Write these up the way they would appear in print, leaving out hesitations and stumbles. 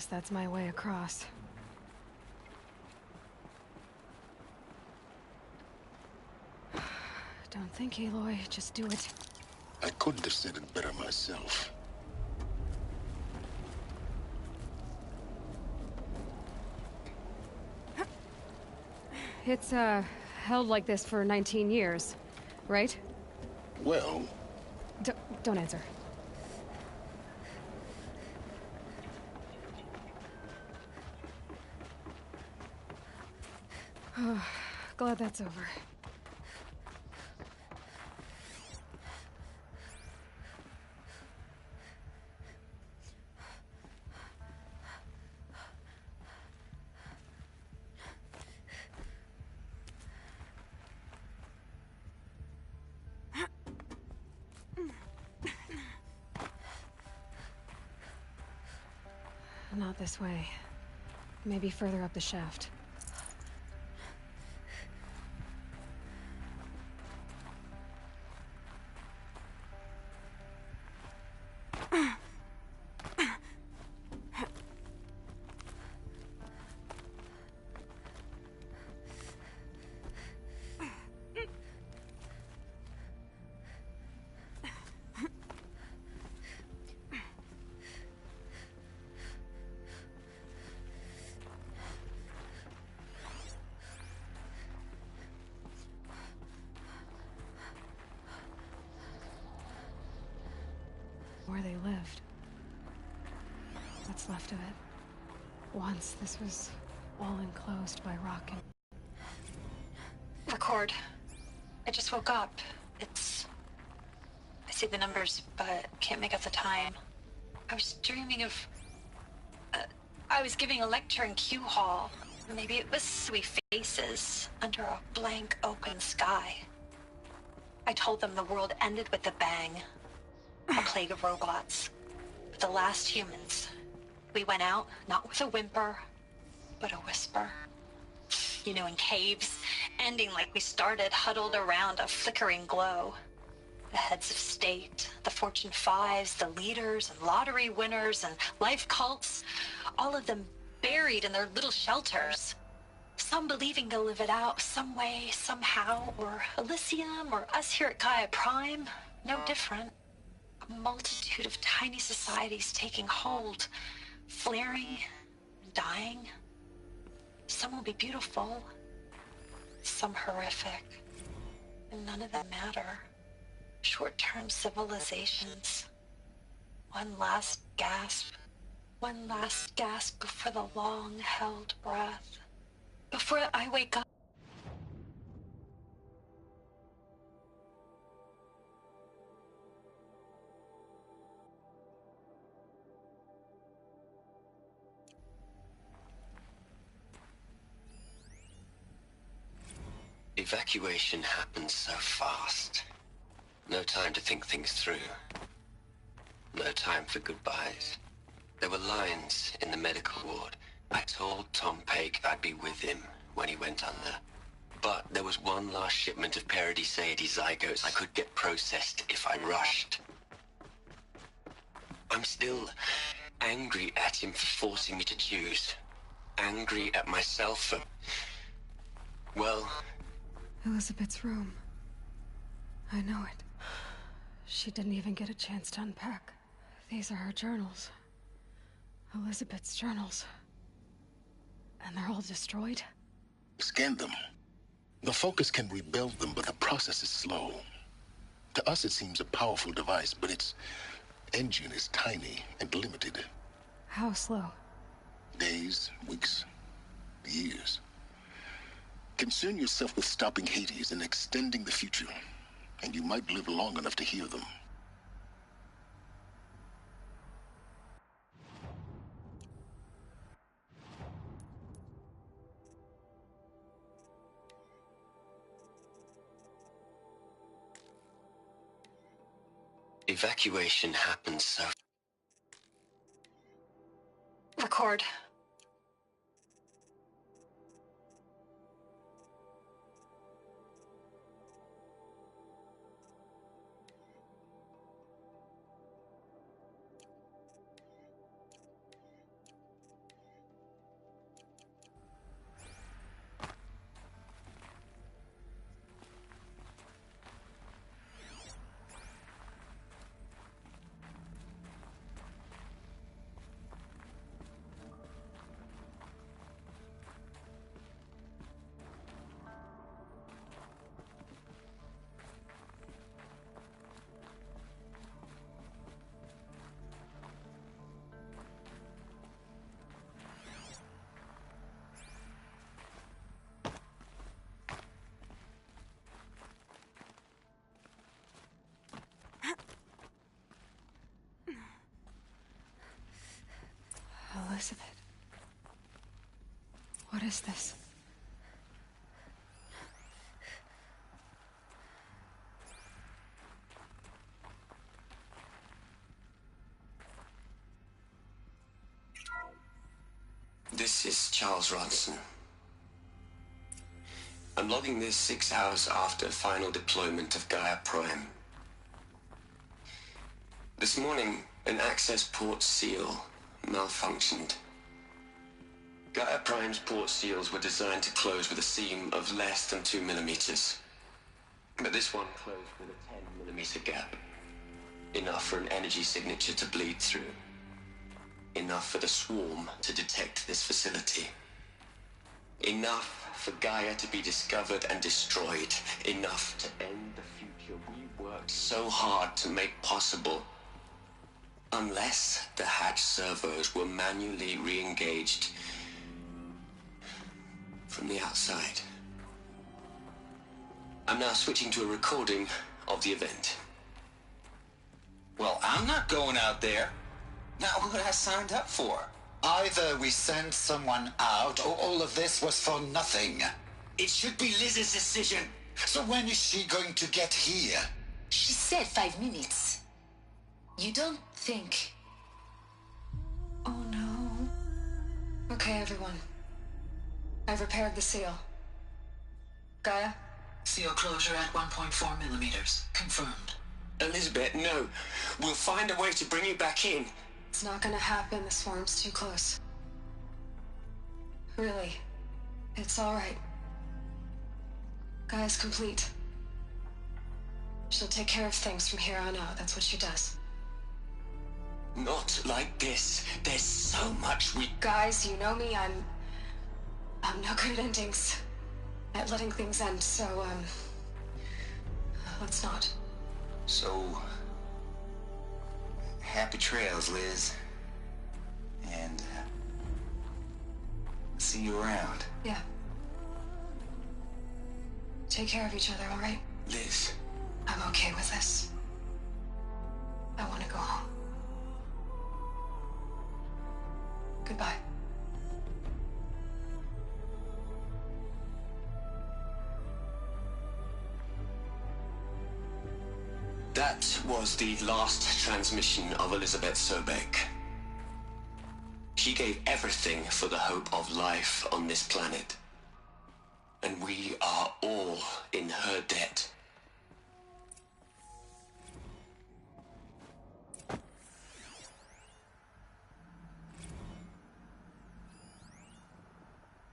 Guess that's my way across. Don't think, Aloy. Just do it. I couldn't have said it better myself. It's, held like this for 19 years, right? Well... Don't answer. Glad that's over. Not this way. Maybe further up the shaft. Where they lived. What's left of it. Once this was all enclosed by rock and... Record. I just woke up. I see the numbers, but can't make out the time. I was dreaming of... I was giving a lecture in Q Hall. Maybe it was sweet faces under a blank open sky. I told them the world ended with a bang. A plague of robots. The last humans. We went out, not with a whimper, but a whisper. You know, in caves, ending like we started, huddled around a flickering glow. The heads of state, the Fortune 5s, the leaders and lottery winners and life cults, all of them buried in their little shelters. Some believing they'll live it out some way, somehow, or Elysium, or us here at Gaia Prime, no different. A multitude of tiny societies taking hold, flaring, dying. Some will be beautiful, some horrific, and none of them matter. Short-term civilizations. One last gasp before the long-held breath. Before I wake up. Evacuation happens so fast. No time to think things through. No time for goodbyes. There were lines in the medical ward. I told Tom Paik I'd be with him when he went under. But there was one last shipment of Paradis-Sade zygotes I could get processed if I rushed. I'm still angry at him for forcing me to choose. Angry at myself for... well... Elizabeth's room. I know it. She didn't even get a chance to unpack. These are her journals. Elizabeth's journals. And they're all destroyed? Scan them. The Focus can rebuild them, but the process is slow. To us it seems a powerful device, but its engine is tiny and limited. How slow? Days, weeks, years. Concern yourself with stopping Hades and extending the future, and you might live long enough to hear them. Evacuation happens so... Record. Elizabeth. What is this? This is Charles Ronson. I'm logging this 6 hours after final deployment of Gaia Prime. This morning, an access port seal malfunctioned. Gaia Prime's port seals were designed to close with a seam of less than 2 millimeters. But this one closed with a 10 millimeter gap. Enough for an energy signature to bleed through. Enough for the swarm to detect this facility. Enough for Gaia to be discovered and destroyed. Enough to end the future we worked so hard to make possible. Unless the hatch servos were manually re-engaged from the outside. I'm now switching to a recording of the event. Well, I'm not going out there. Not what I signed up for. Either we send someone out, or all of this was for nothing. It should be Liz's decision. So when is she going to get here? She said 5 minutes. You don't think... Oh no. Okay, everyone. I've repaired the seal. Gaia? Seal closure at 1.4 millimeters. Confirmed. Elizabeth, no. We'll find a way to bring you back in. It's not gonna happen. The swarm's too close. Really. It's alright. Gaia's complete. She'll take care of things from here on out. That's what she does. Not like this. There's so much we... Guys, you know me. I'm no good at endings. At letting things end, so, let's not. So... happy trails, Liz. And... see you around. Yeah. Take care of each other, alright? Liz. I'm okay with this. I want to go home. Goodbye. That was the last transmission of Elizabeth Sobek. She gave everything for the hope of life on this planet. And we are all in her debt.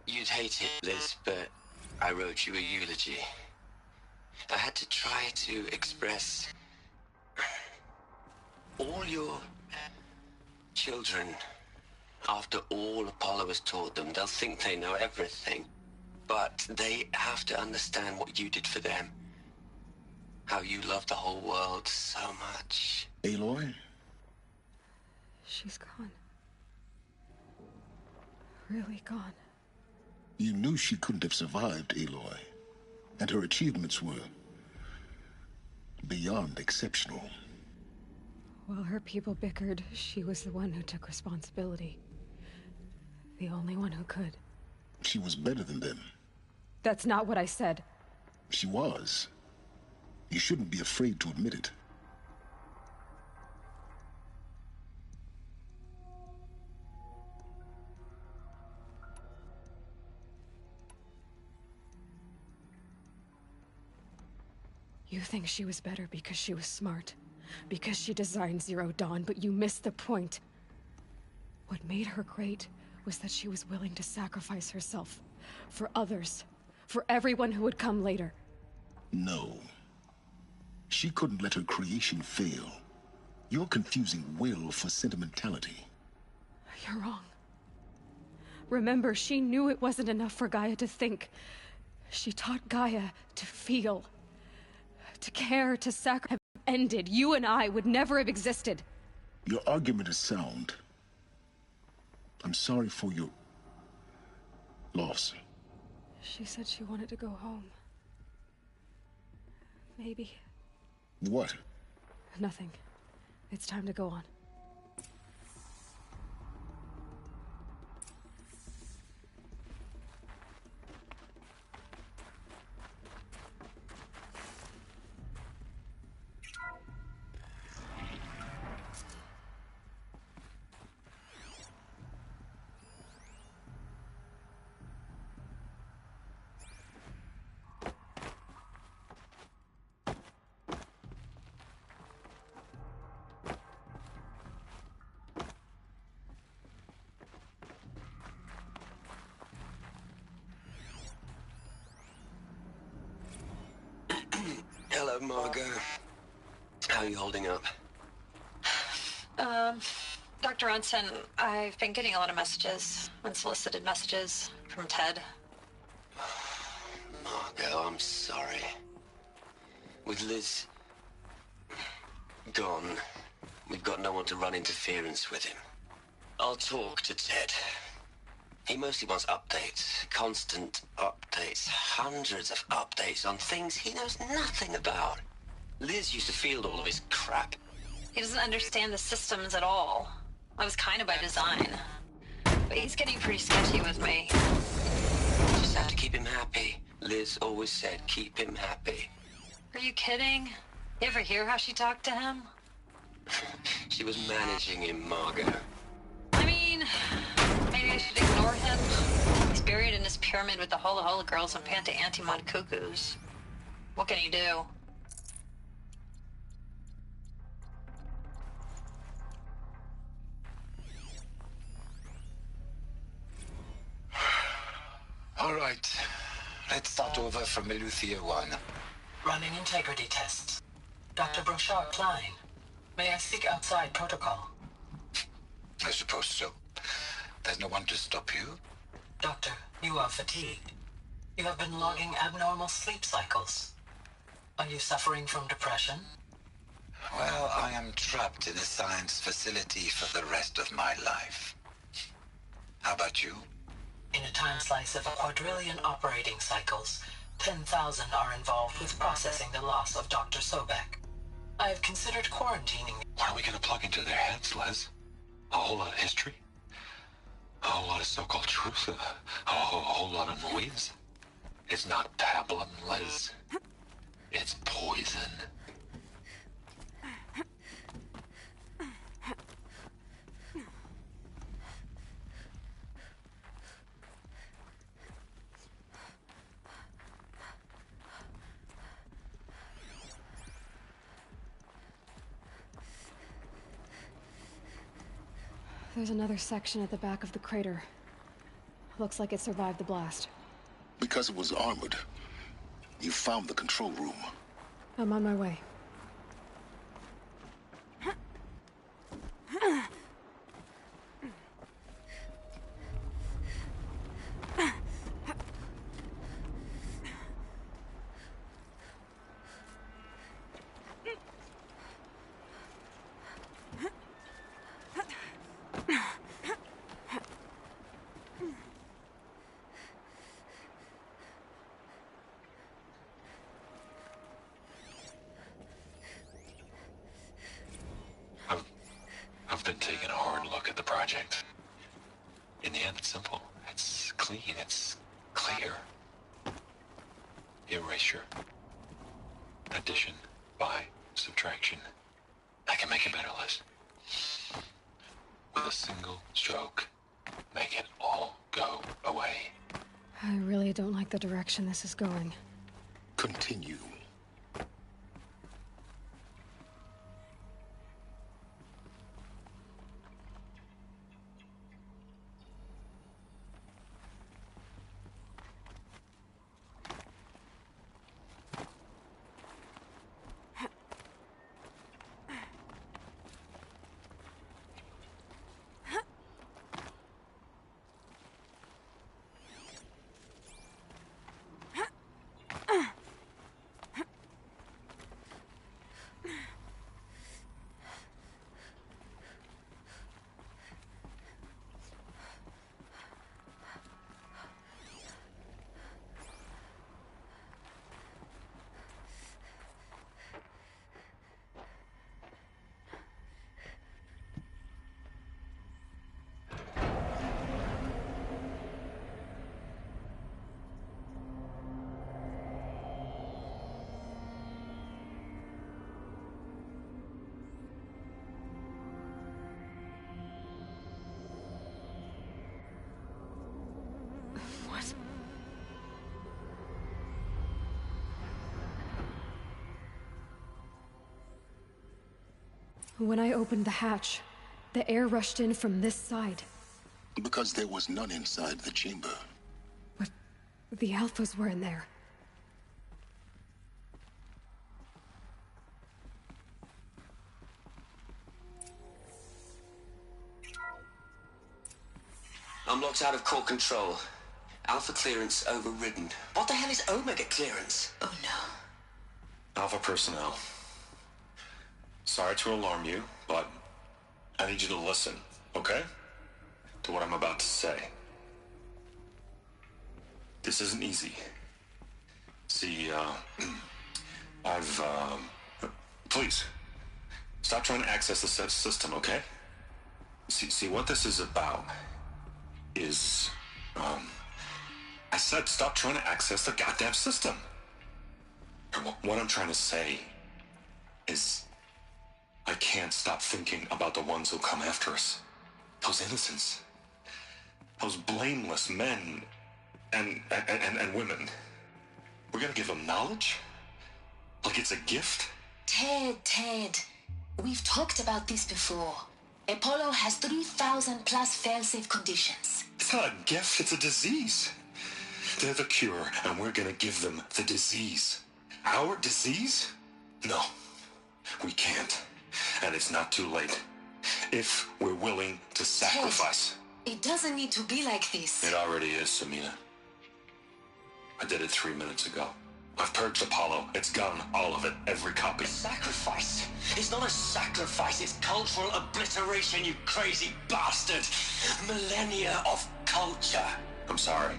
You'd hate it, Liz, but I wrote you a eulogy. I had to try to express all your children. After all Apollo has taught them, they'll think they know everything. But they have to understand what you did for them. How you loved the whole world so much. Aloy? She's gone. Really gone. You knew she couldn't have survived, Aloy. And her achievements were beyond exceptional. While her people bickered, she was the one who took responsibility. The only one who could. She was better than them. That's not what I said. She was. You shouldn't be afraid to admit it. You think she was better because she was smart, because she designed Zero Dawn, but you missed the point. What made her great was that she was willing to sacrifice herself for others, for everyone who would come later. No. She couldn't let her creation fail. You're confusing will for sentimentality. You're wrong. Remember, she knew it wasn't enough for Gaia to think. She taught Gaia to feel. To care, to sacrifice. Have ended. You and I would never have existed. Your argument is sound. I'm sorry for your loss. She said she wanted to go home. Maybe. What? Nothing. It's time to go on. Hello, Margot. How are you holding up? Dr. Ronson, I've been getting a lot of messages, unsolicited messages from Ted. Margot, I'm sorry. With Liz gone, we've got no one to run interference with him. I'll talk to Ted. He mostly wants updates, constant updates, hundreds of updates on things he knows nothing about. Liz used to field all of his crap. He doesn't understand the systems at all. That was kind of by design. But he's getting pretty sketchy with me. Just have to keep him happy. Liz always said keep him happy. Are you kidding? You ever hear how she talked to him? She was managing him, Margot. I mean, maybe I should ignore him. He's buried in his pyramid with the Hola Hola girls and Panta Antimod cuckoos. What can he do? All right. Let's start over from Eleuthia 1. Running integrity tests. Dr. Brochard Klein, may I speak outside protocol? I suppose so. There's no one to stop you. Doctor, you are fatigued. You have been logging abnormal sleep cycles. Are you suffering from depression? Well, I am trapped in a science facility for the rest of my life. How about you? In a time slice of a quadrillion operating cycles, 10,000 are involved with processing the loss of Dr. Sobek. I have considered quarantining. What are we gonna plug into their heads, Liz? A whole lot of history? A whole lot of so-called truth? A whole lot of noise? It's not pablum, Liz. It's poison. There's another section at the back of the crater. Looks like it survived the blast. Because it was armored, you found the control room. I'm on my way. I've been taking a hard look at the project. In the end, it's simple. It's clean. It's clear. Erasure. Addition. By. Subtraction. I can make it better, Liz. With a single stroke, make it all go away. I really don't like the direction this is going. Continue. What? When I opened the hatch, the air rushed in from this side. Because there was none inside the chamber. But the Alphas were in there. I'm locked out of core control. Alpha clearance overridden. What the hell is Omega clearance? Oh no. Alpha personnel. Sorry to alarm you, but I need you to listen, okay? To what I'm about to say. This isn't easy. See, please, stop trying to access the system, okay? See, what this is about is, I said stop trying to access the goddamn system. And what I'm trying to say is, I can't stop thinking about the ones who come after us. Those innocents. Those blameless men and women. We're gonna give them knowledge? Like it's a gift? Ted. We've talked about this before. Apollo has 3,000 plus fail-safe conditions. It's not a gift, it's a disease. They're the cure, and we're gonna give them the disease. Our disease? No, we can't. And it's not too late. If we're willing to sacrifice. Ted, it doesn't need to be like this. It already is, Samina. I did it 3 minutes ago. I've purged Apollo. It's gone, all of it, every copy. Sacrifice? It's not a sacrifice, it's cultural obliteration, you crazy bastard! Millennia of culture! I'm sorry.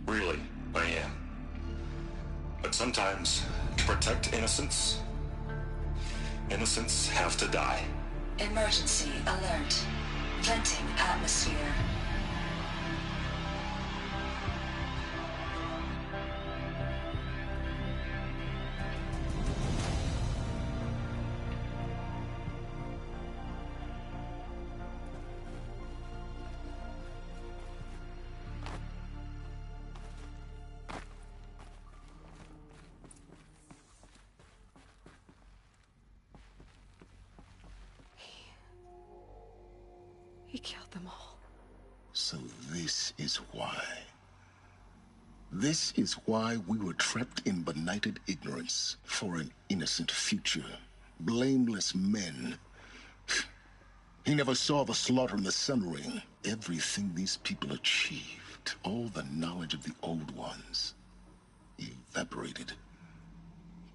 Really, I am. But sometimes, to protect innocence, innocents have to die. Emergency alert. Venting atmosphere. He killed them all. So this is why. This is why we were trapped in benighted ignorance for an innocent future. Blameless men. He never saw the slaughter in the Sun Ring. Everything these people achieved, all the knowledge of the old ones, evaporated,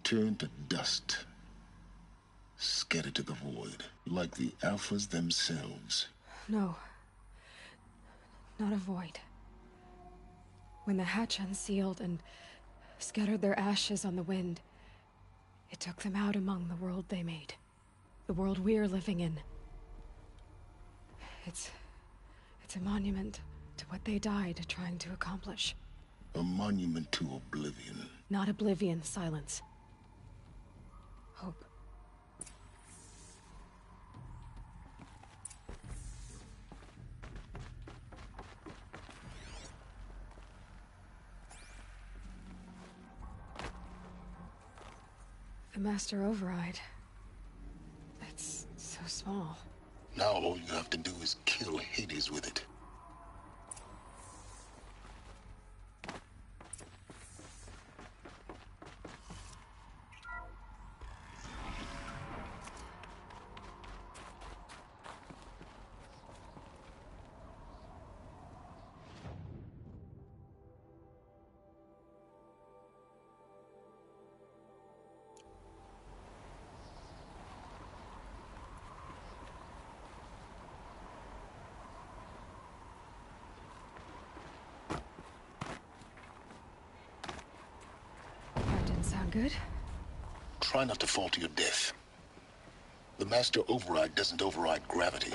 turned to dust, scattered to the void, like the Alphas themselves. No. Not a void. When the hatch unsealed and scattered their ashes on the wind, it took them out among the world they made. The world we're living in. It's a monument to what they died trying to accomplish. A monument to oblivion. Not oblivion, silence. Hope. The Master Override. It's so small. Now all you have to do is kill Hades with it. That didn't sound good. Try not to fall to your death. The Master Override doesn't override gravity.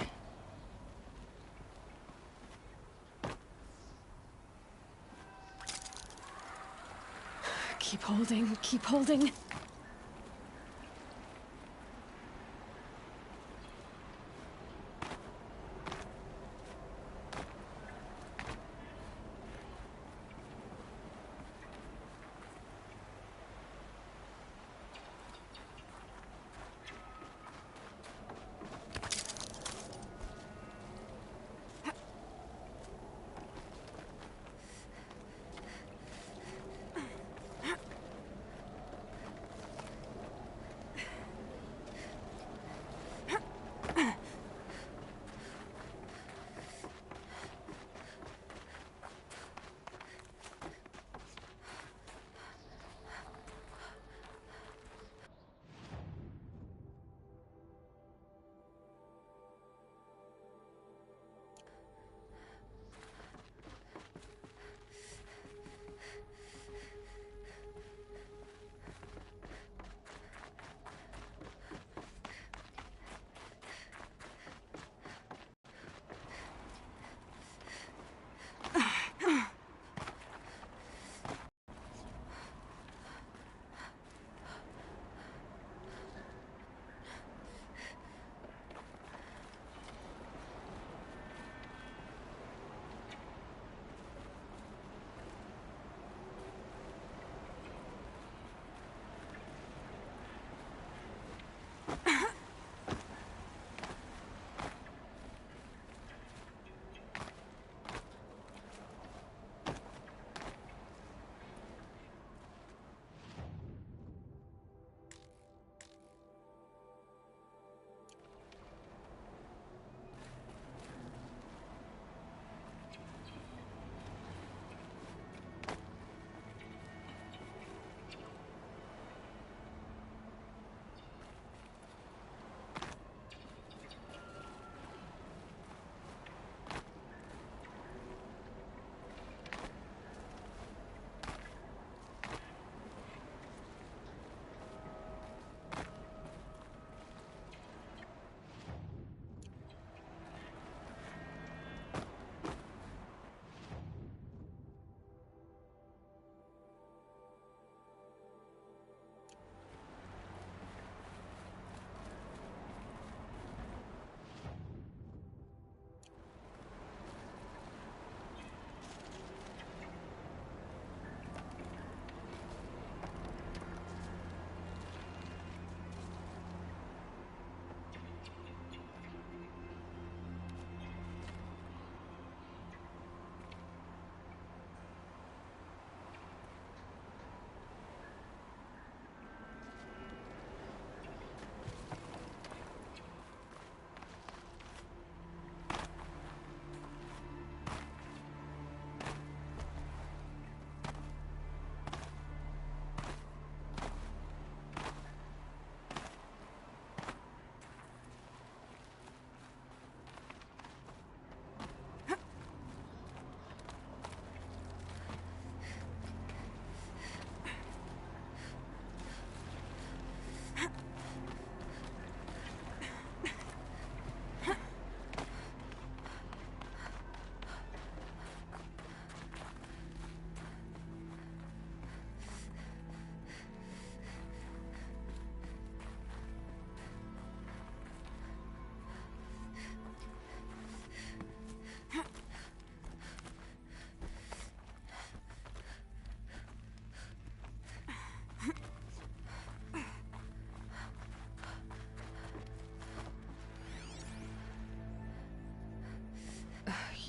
Keep holding, keep holding.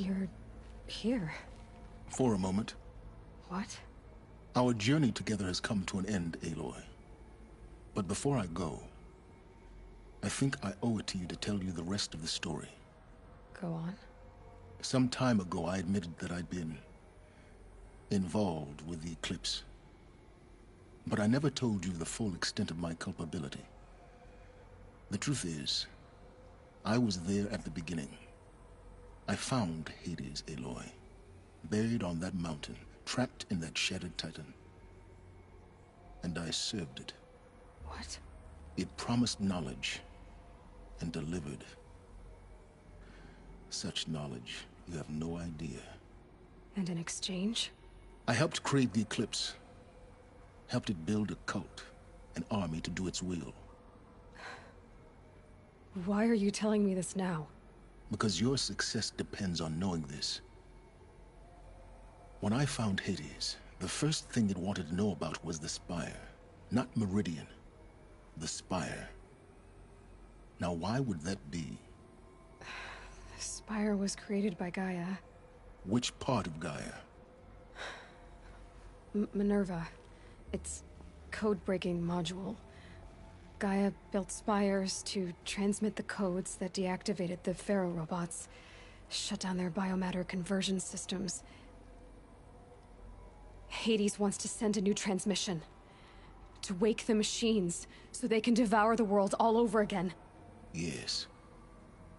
You're here. For a moment. What? Our journey together has come to an end, Aloy. But before I go, I think I owe it to you to tell you the rest of the story. Go on. Some time ago, I admitted that I'd been involved with the eclipse. But I never told you the full extent of my culpability. The truth is, I was there at the beginning. I found Hades, Aloy, buried on that mountain, trapped in that shattered titan. And I served it. What? It promised knowledge and delivered. Such knowledge, you have no idea. And in exchange? I helped create the Eclipse. Helped it build a cult, an army to do its will. Why are you telling me this now? Because your success depends on knowing this. When I found Hades, the first thing it wanted to know about was the Spire. Not Meridian. The Spire. Now, why would that be? The Spire was created by Gaia. Which part of Gaia? Minerva. Its code-breaking module. Gaia built spires to transmit the codes that deactivated the Pharaoh robots, shut down their biomatter conversion systems. Hades wants to send a new transmission. To wake the machines, so they can devour the world all over again. Yes.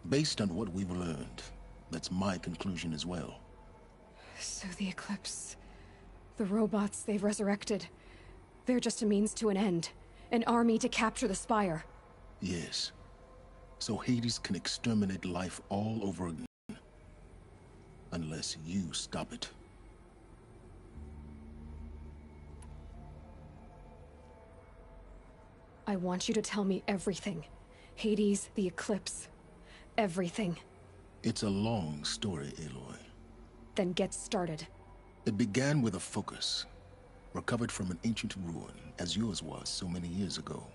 Based on what we've learned, that's my conclusion as well. So the Eclipse... the robots they've resurrected... they're just a means to an end. An army to capture the Spire. Yes. So Hades can exterminate life all over again. Unless you stop it. I want you to tell me everything. Hades, the Eclipse. Everything. It's a long story, Aloy. Then get started. It began with a focus. Recovered from an ancient ruin, as yours was so many years ago.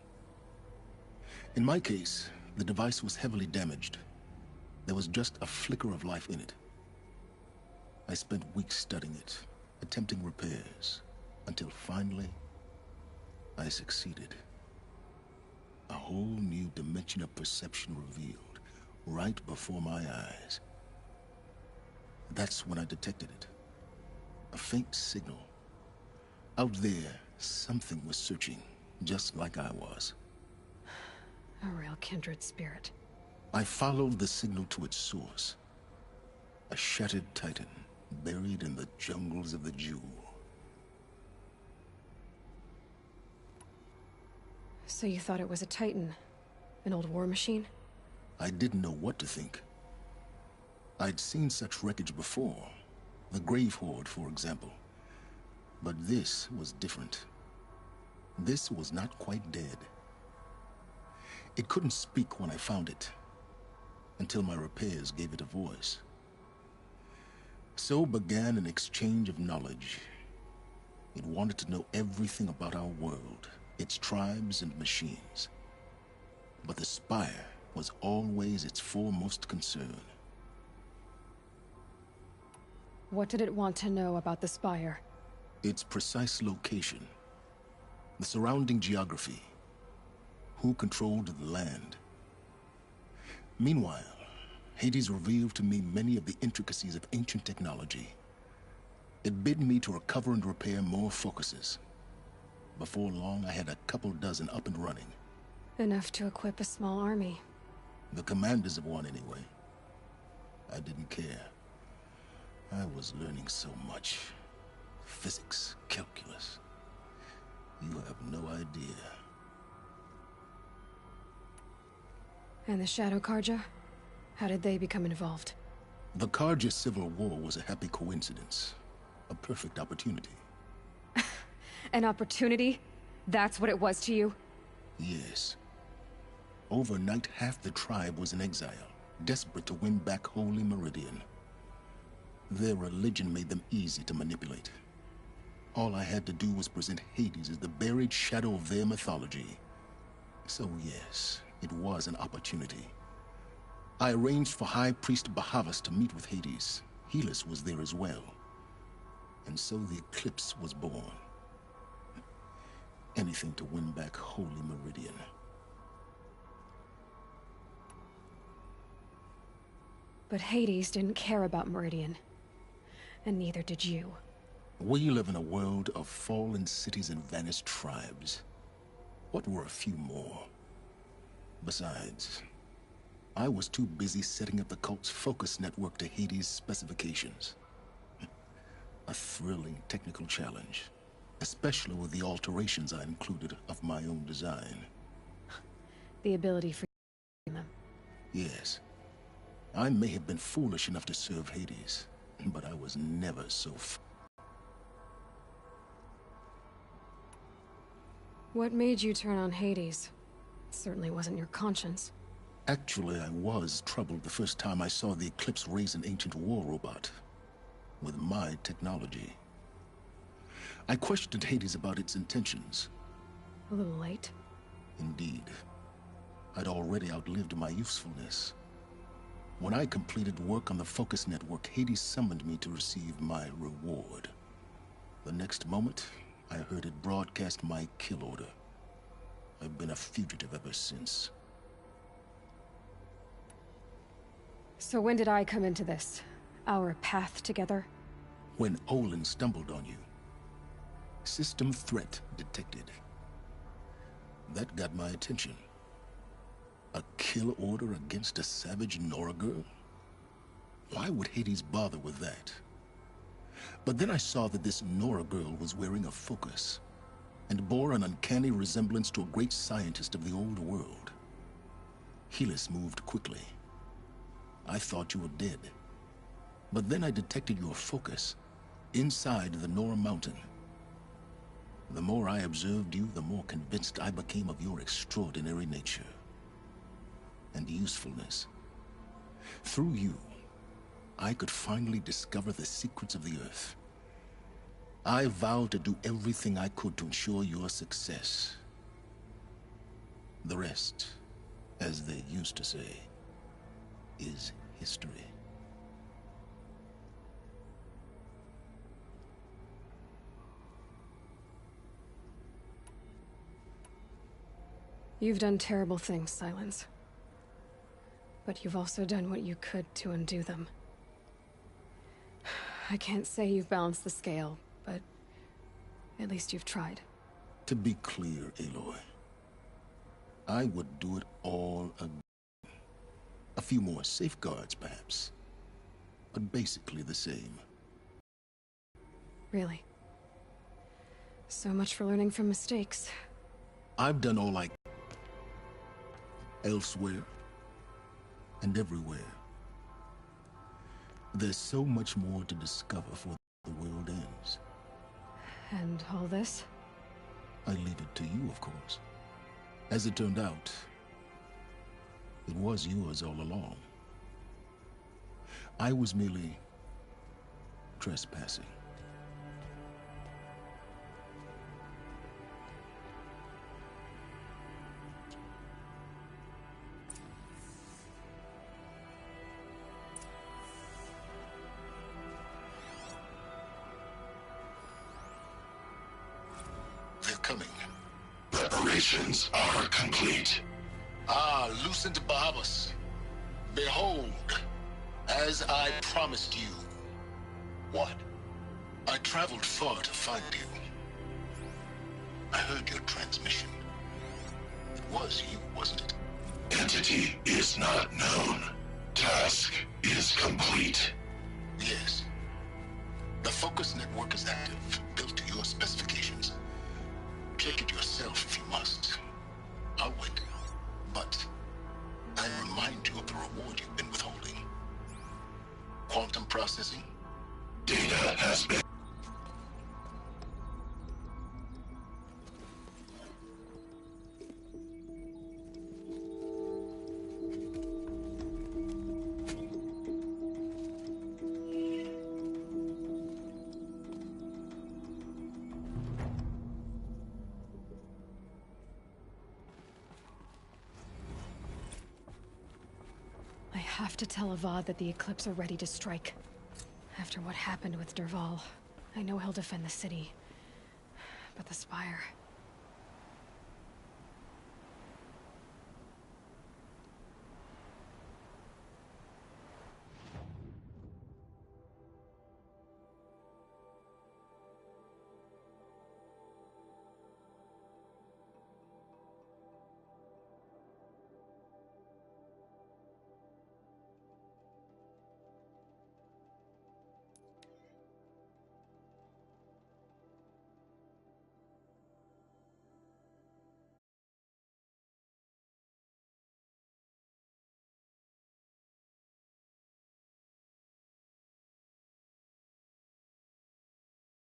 In my case, the device was heavily damaged. There was just a flicker of life in it. I spent weeks studying it, attempting repairs, until finally, I succeeded. A whole new dimension of perception revealed, right before my eyes. That's when I detected it. A faint signal. Out there, something was searching, just like I was. A real kindred spirit. I followed the signal to its source. A shattered titan, buried in the jungles of the Jewel. So you thought it was a titan? An old war machine? I didn't know what to think. I'd seen such wreckage before. The Grave Horde, for example. But this was different. This was not quite dead. It couldn't speak when I found it, until my repairs gave it a voice. So began an exchange of knowledge. It wanted to know everything about our world, its tribes and machines. But the Spire was always its foremost concern. What did it want to know about the Spire? Its precise location, the surrounding geography, who controlled the land. Meanwhile, Hades revealed to me many of the intricacies of ancient technology. It bid me to recover and repair more focuses. Before long, I had a couple dozen up and running. Enough to equip a small army. The commanders of one, anyway. I didn't care. I was learning so much. Physics, calculus. You have no idea. And the Shadow Karja? How did they become involved? The Karja Civil War was a happy coincidence. A perfect opportunity. An opportunity? That's what it was to you? Yes. Overnight, half the tribe was in exile, desperate to win back Holy Meridian. Their religion made them easy to manipulate. All I had to do was present Hades as the buried shadow of their mythology. So yes, it was an opportunity. I arranged for High Priest Bahavas to meet with Hades, Helis was there as well. And so the Eclipse was born. Anything to win back Holy Meridian. But Hades didn't care about Meridian. And neither did you. We live in a world of fallen cities and vanished tribes. What were a few more? Besides, I was too busy setting up the cult's focus network to Hades' specifications. A thrilling technical challenge, especially with the alterations I included of my own design. The ability for them. Yes. I may have been foolish enough to serve Hades, but I was never so What made you turn on Hades? It certainly wasn't your conscience. Actually, I was troubled the first time I saw the Eclipse raise an ancient war robot. With my technology. I questioned Hades about its intentions. A little late. Indeed. I'd already outlived my usefulness. When I completed work on the Focus Network, Hades summoned me to receive my reward. The next moment, I heard it broadcast my kill order. I've been a fugitive ever since. So when did I come into this? Our path together? When Olin stumbled on you. System threat detected. That got my attention. A kill order against a savage Nora girl? Why would Hades bother with that? But then I saw that this Nora girl was wearing a focus, and bore an uncanny resemblance to a great scientist of the old world. Helis moved quickly. I thought you were dead. But then I detected your focus, inside the Nora mountain. The more I observed you, the more convinced I became of your extraordinary nature. And usefulness. Through you, I could finally discover the secrets of the Earth. I vowed to do everything I could to ensure your success. The rest, as they used to say, is history. You've done terrible things, Silence. But you've also done what you could to undo them. I can't say you've balanced the scale, but at least you've tried. To be clear, Aloy, I would do it all again. A few more safeguards, perhaps, but basically the same. Really? So much for learning from mistakes. I've done all I can. Elsewhere and everywhere. There's so much more to discover before the world ends. And all this? I leave it to you, of course. As it turned out, it was yours all along. I was merely trespassing. They're coming. Preparations are complete. Ah, Lucent Bahavas. Behold, as I promised you. What? I traveled far to find you. I heard your transmission. It was you, wasn't it? Entity is not known. Task is complete. Yes. The Focus Network is active, built to your specifications. Check it yourself if you must. I'll wait. But I remind you of the reward you've been withholding. Quantum processing? Data has been... I have to tell Avad that the Eclipse are ready to strike. After what happened with Derval, I know he'll defend the city. But the Spire...